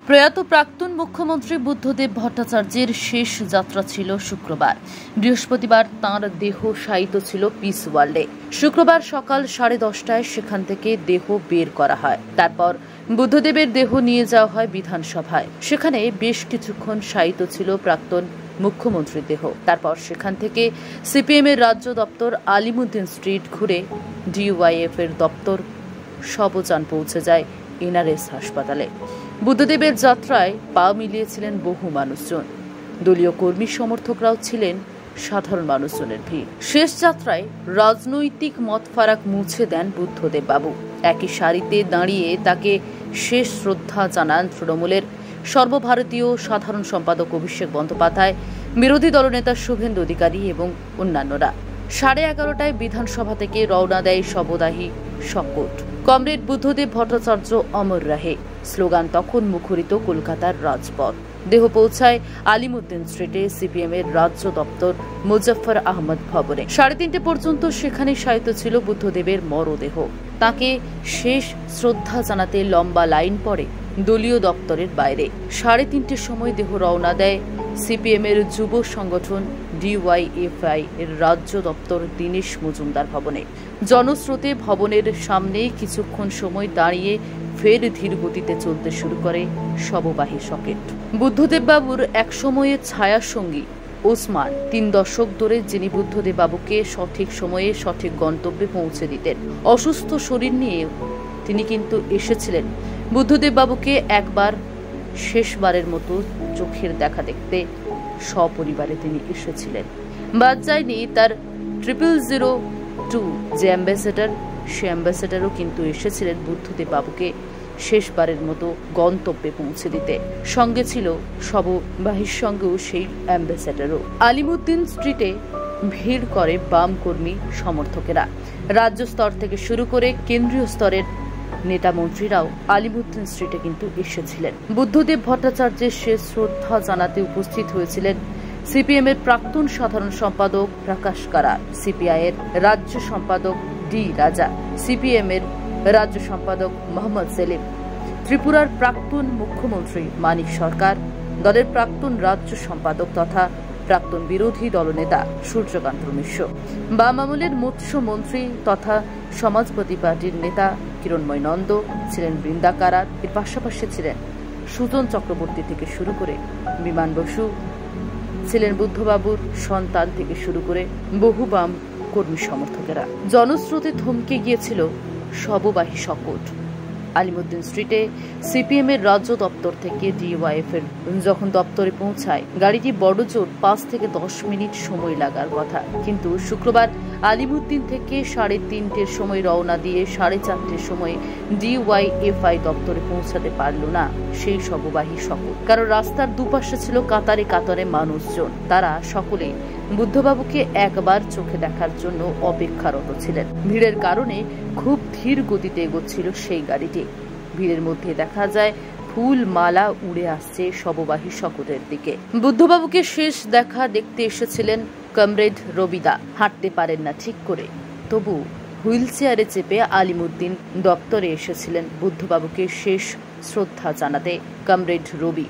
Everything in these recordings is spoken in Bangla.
প্রয়াত প্রাক্তন মুখ্যমন্ত্রী বুদ্ধদেব ভট্টাচার্যের শেষ যাত্রা ছিল শুক্রবার। বৃহস্পতিবার তাঁর দেহ শায়িত ছিল পিস ওয়ার্ল্ডে। শুক্রবার সকাল 10:30টায় সেখান থেকে দেহ বের করা হয়। তারপর বুদ্ধদেবের দেহ নিয়ে যাওয়া হয় বিধানসভায়। সেখানে বেশ কিছুক্ষণ শায়িত ছিল প্রাক্তন মুখ্যমন্ত্রীর দেহ। তারপর সেখান থেকে সিপিএম এর রাজ্য দপ্তর আলিমুদ্দিন স্ট্রিট ঘুরে ডিওয়াইএফ এর দপ্তর সবযান পৌঁছে যায় এনআরএস হাসপাতালে। বুদ্ধদেবের যাত্রায় পা মিলিয়েছিলেন বহু মানুষজন। দলীয় কর্মী সমর্থকরাও ছিলেন সাধারণ মানুষজনের ভিড়। শেষ যাত্রায় রাজনৈতিক মতফারাক মুছে দেন বুদ্ধদেব বাবু। একই সারিতে দাঁড়িয়ে তাকে শেষ শ্রদ্ধা জানান তৃণমূলের সর্বভারতীয় সাধারণ সম্পাদক অভিষেক বন্দ্যোপাধ্যায়, বিরোধী দলনেতা শুভেন্দু অধিকারী এবং অন্যান্যরা। 11:30টায় বিধানসভা থেকে রওনা দেয় শবদাহী শপথ। কমরেড বুদ্ধদেব ভট্টাচার্য অমর রাহে স্লোগান তখন মুখরিত কলকাতার রাজপথ। দেহ পৌঁছায় আলিমুদ্দিন স্ট্রিটে সিপিএম এর রাজ্য দপ্তর মুজফফর আহমদ ভবনে। 3:30 পর্যন্ত সেখানে শায়িত ছিল বুদ্ধদেবের মরদেহ। তাকে শেষ শ্রদ্ধা জানাতে লম্বা লাইন পড়ে দলীয় দপ্তরের বাইরে। 3:30টার সময় দেহ রওনা দেয় সিপিএম এর যুব সংগঠন ডিওয়াইএফআই এর রাজ্য দপ্তর দীনেশ মজুমদার ভবনে। জনস্রোতে ভবনের সামনে কিছুক্ষণ সময় দাঁড়িয়ে ফের ধীর গতিতে চলতে শুরু করে শববাহী সকেট। বুদ্ধদেব বাবুর এক সময়ে ছায়া সঙ্গী ওসমান 3 দশক ধরে যিনি বুদ্ধদেব বাবুকে সঠিক সময়ে সঠিক গন্তব্যে পৌঁছে দিতেন। অসুস্থ শরীর নিয়ে তিনি কিন্তু এসেছিলেন বুদ্ধদেব বাবুকে একবার শেষবারের মতো চোখের দেখা দেখতে। সপরিবারে তিনি এসেছিলেন। বাদ যায়নি তার 0002 যে অ্যাম্বাসেডর, সে অ্যাম্বাসেডরও কিন্তু এসেছিলেন বুদ্ধদেব বাবুকে শেষবারের মতো গন্তব্যে পৌঁছে দিতে। সঙ্গে ছিল শববাহীর সঙ্গেও সেই অ্যাম্বাসেডরও। আলিমুদ্দিন স্ট্রিটে ভিড় করে বাম কর্মী সমর্থকেরা। রাজ্য স্তর থেকে শুরু করে কেন্দ্রীয় স্তরের নেতা মন্ত্রীরাও আলিমুদ্দিন স্ট্রিটে কিন্তু এসেছিলেন। বুদ্ধদেব ভট্টাচার্যের শেষ শ্রদ্ধা জানাতে উপস্থিত হয়েছিলেন সিপিএম এর প্রাক্তন সাধারণ সম্পাদক প্রকাশ কারাট, সিপিআই এর রাজ্য সম্পাদক ডি রাজা, সিপিএম এর রাজ্য সম্পাদক মোহাম্মদ সেলিম, ত্রিপুরার প্রাক্তন মুখ্যমন্ত্রী মানিক সরকার, দলের প্রাক্তন রাজ্য সম্পাদক তথা প্রাক্তন বিরোধী দলনেতা সূর্যকান্ত মিশ্র, বাম আমলের মৎস্যমন্ত্রী তথা সমাজবাদী পার্টির নেতা কিরণময় নন্দ ছিলেন বৃন্দা কারাট। এর পাশাপাশি ছিলেন সুজন চক্রবর্তী থেকে শুরু করে বিমান বসু, ছিলেন বুদ্ধবাবুর সন্তান থেকে শুরু করে বহু বাম কর্মী সমর্থকেরা। জনস্রোতে থমকে গিয়েছিল শববাহী শপথ। আলিমুদ্দিন স্ট্রিটে সিপিএম এর রাজ্য দপ্তর থেকে ডিওয়াইএফ এর যখন দপ্তরে পৌঁছায়, গাড়িটি বড়জোর 5 থেকে 10 মিনিট সময় লাগার কথা। কিন্তু শুক্রবার আলিমুদ্দিন থেকে 3:30টার সময় রওনা দিয়ে 4:30টার সময় ডিওয়াইএফআই দপ্তরে পৌঁছাতে পারল না সেই শববাহী শপথ। কারণ রাস্তার দুপাশে ছিল কাতারে কাতারে মানুষজন। তারা সকলেই বুদ্ধবাবুকে একবার চোখে দেখার জন্য অপেক্ষারত ছিলেন। ভিড়ের কারণে খুব ধীর গতিতে এগোচ্ছিল সেই গাড়িটি। ভিড়ের মধ্যে দেখা যায় ফুল মালা উড়ে আসছে শববাহী শকটের দিকে। বুদ্ধবাবুকে শেষ দেখা দেখতে এসেছিলেন কমরেড রবিদা। হাঁটতে পারেন না ঠিক করে, তবু হুইল চেয়ারে চেপে আলিমুদ্দিন দপ্তরে এসেছিলেন বুদ্ধবাবুকে শেষ শ্রদ্ধা জানাতে কমরেড রবি,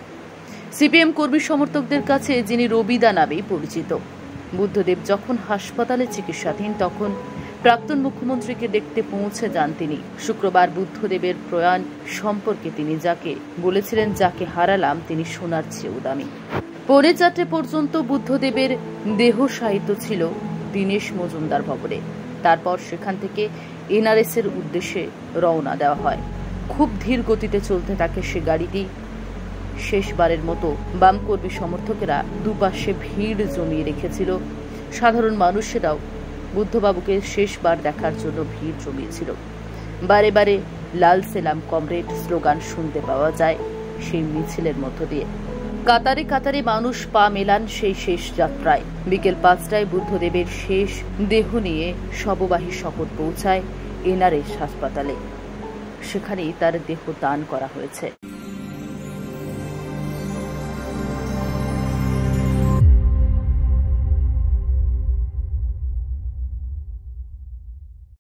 সিপিএম কর্মী সমর্থকদের কাছে যিনি রবিদা নামেই পরিচিত। বুদ্ধদেব যখন হাসপাতালে চিকিৎসাধীন তখন প্রাক্তন মুখ্যমন্ত্রীকে দেখতে পৌঁছে যান তিনি। শুক্রবার বুদ্ধদেবের প্রয়াণ সম্পর্কে তিনি যাকে বলেছিলেন, যাকে হারালাম তিনি সোনার চেয়েও দামি। 4:30 পর্যন্ত বুদ্ধদেবের দেহ শায়িত ছিল দীনেশ মজুমদার ভবনে। তারপর সেখান থেকে এনআরএস এর উদ্দেশ্যে রওনা দেওয়া হয়। খুব ধীর গতিতে চলতে থাকে সে গাড়িটি। শেষবারের মতো বাম কর্মী সমর্থকেরা দুপাশে ভিড় জমিয়ে রেখেছিল। সাধারণ মানুষেরাও বুদ্ধবাবুকে শেষবার দেখার জন্য ভিড় জমিয়েছিল। বারে বারে লাল সেলাম কমরেড স্লোগান শুনতে পাওয়া যায় সেই মিছিলের মধ্য দিয়ে। কাতারে কাতারে মানুষ পা মেলান সেই শেষ যাত্রায়। বিকেল 5টায় বুদ্ধদেবের শেষ দেহ নিয়ে শববাহী শপথ পৌঁছায় এনআরএস হাসপাতালে। সেখানেই তার দেহ দান করা হয়েছে।